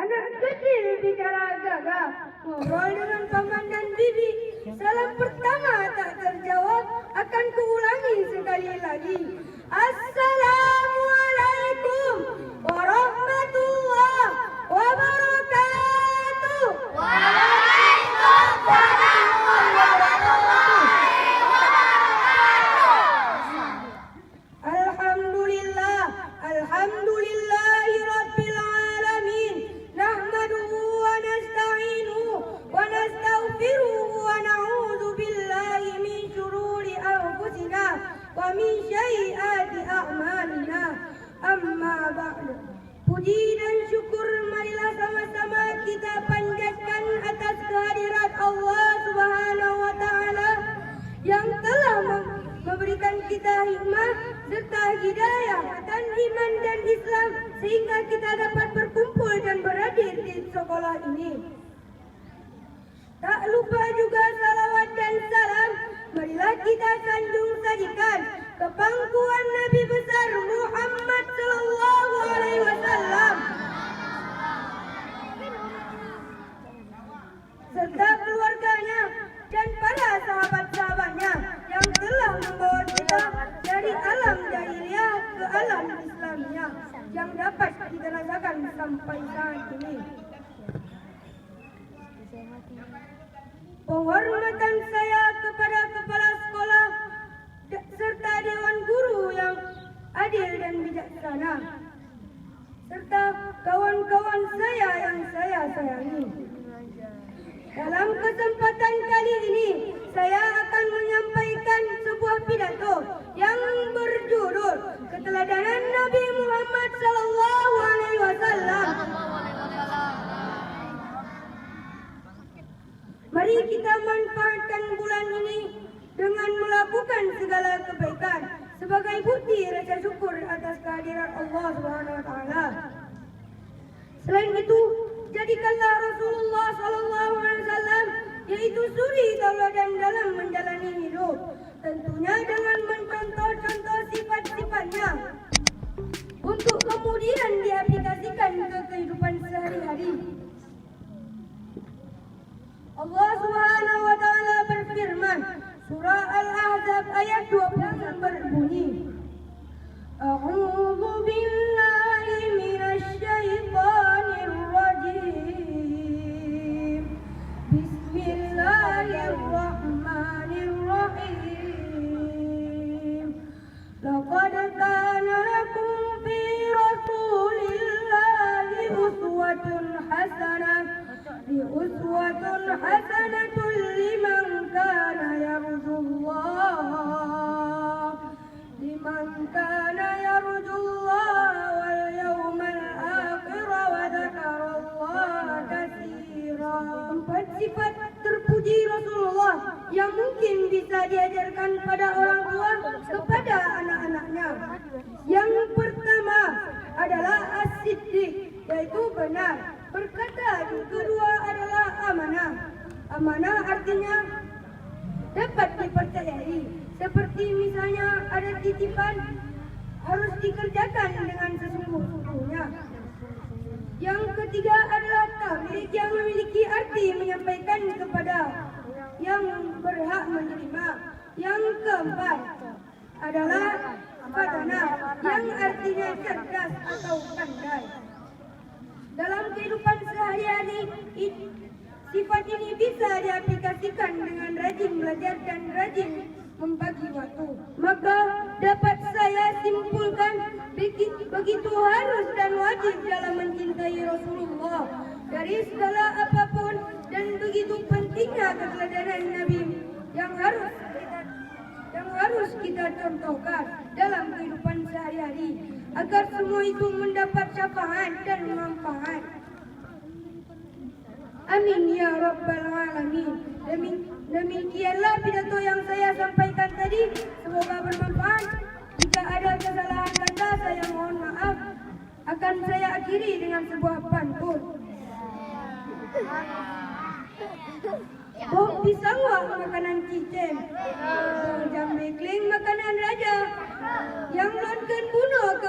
Anak kecil bicara gagah, ngobrol dengan paman dan bibi. Salam pertama tak terjawab, akan kuulangi sekali lagi. Assalamualaikum warahmatullahi wabarakatuh. Waalaikumsalam warahmatullahi wabarakatuh. Alhamdulillah, alhamdulillahi rabbil alamin. Nahmaduhu wa nasta'inuhu wa nastaghfiruhu wa na'udzu billahi min syururi anfusina wa min sayyiati a'malina. Amma ba'du. Puji dan syukur marilah sama-sama kita panjatkan atas kehadirat Allah Subhanahu wa taala yang telah memberikan kita hikmah serta hidayah dan iman dan Islam sehingga kita dapat berkumpul dan berhadir di sekolah ini. Tak lupa juga salawat dan salam marilah kita sanjung sajikan ke pangkuan Nabi besar Muhammad sallallahu alaihi wasallam serta keluarganya dan para sahabat-sahabatnya yang telah membawa kita dari alam jahiliyah ke alam Islamiyah yang dapat kita rasakan sampai saat ini. Penghormatan saya kepada kepala sekolah serta dewan guru yang adil dan bijaksana serta kawan-kawan saya yang saya sayangi. Dalam kesempatan kali ini, saya akan menyampaikan sebuah pidato yang berjudul Keteladanan Nabi Muhammad sallallahu alaihi wasallam. Mari kita manfaatkan bulan ini dengan melakukan segala kebaikan sebagai bukti rasa syukur atas kehadiran Allah Subhanahu wa taala. Selain itu, jadikanlah Rasulullah sallallahu alaihi wasallam yaitu suri tauladan dalam menjalani hidup, tentunya dengan mencontoh-contoh sifat-sifatnya untuk kemudian diaplikasikan ke kehidupan sehari-hari. Allah Subhanahu wa taala berfirman, surah Al-Ahzab ayat 20 berbunyi, A'udzu billahi minasy syaithanir rajim. Bismillahirrahmanirrahim. Laqad kana lakum fi rasulillahi uswatun hasanah liman kana yarjullah wal yawmal akhir wa dzakarallaha katsira. 4 sifat terpuji Rasulullah yang mungkin bisa diajarkan pada orang tua kepada anak-anaknya. Yang pertama adalah as-siddiq, yaitu benar berkata. Yang kedua adalah amanah. Amanah artinya dapat dipercayai. Seperti misalnya ada titipan harus dikerjakan dengan sesungguh-sungguhnya. Yang ketiga adalah tabligh, yang memiliki arti menyampaikan kepada yang berhak menerima. Yang keempat adalah fatanah, yang artinya cerdas atau pandai. Dalam kehidupan sehari-hari, sifat ini bisa diaplikasikan dengan rajin belajar dan rajin membagi waktu. Maka dapat saya simpulkan begitu harus dan wajib dalam mencintai Rasulullah dari segala apapun, dan begitu pentingnya keteladanan Nabi yang harus kita contohkan dalam kehidupan sehari-hari agar semua itu mendapat syafaat dan manfaat. Amin ya rabbal alamin. Demikianlah pidato yang saya sampaikan tadi. Semoga bermanfaat. Jika ada kesalahan kata, saya mohon maaf. Akan saya akhiri dengan sebuah pantun. Bok pisang wak makanan cicem, jambe kling makanan raja, yang lonken bunuh ke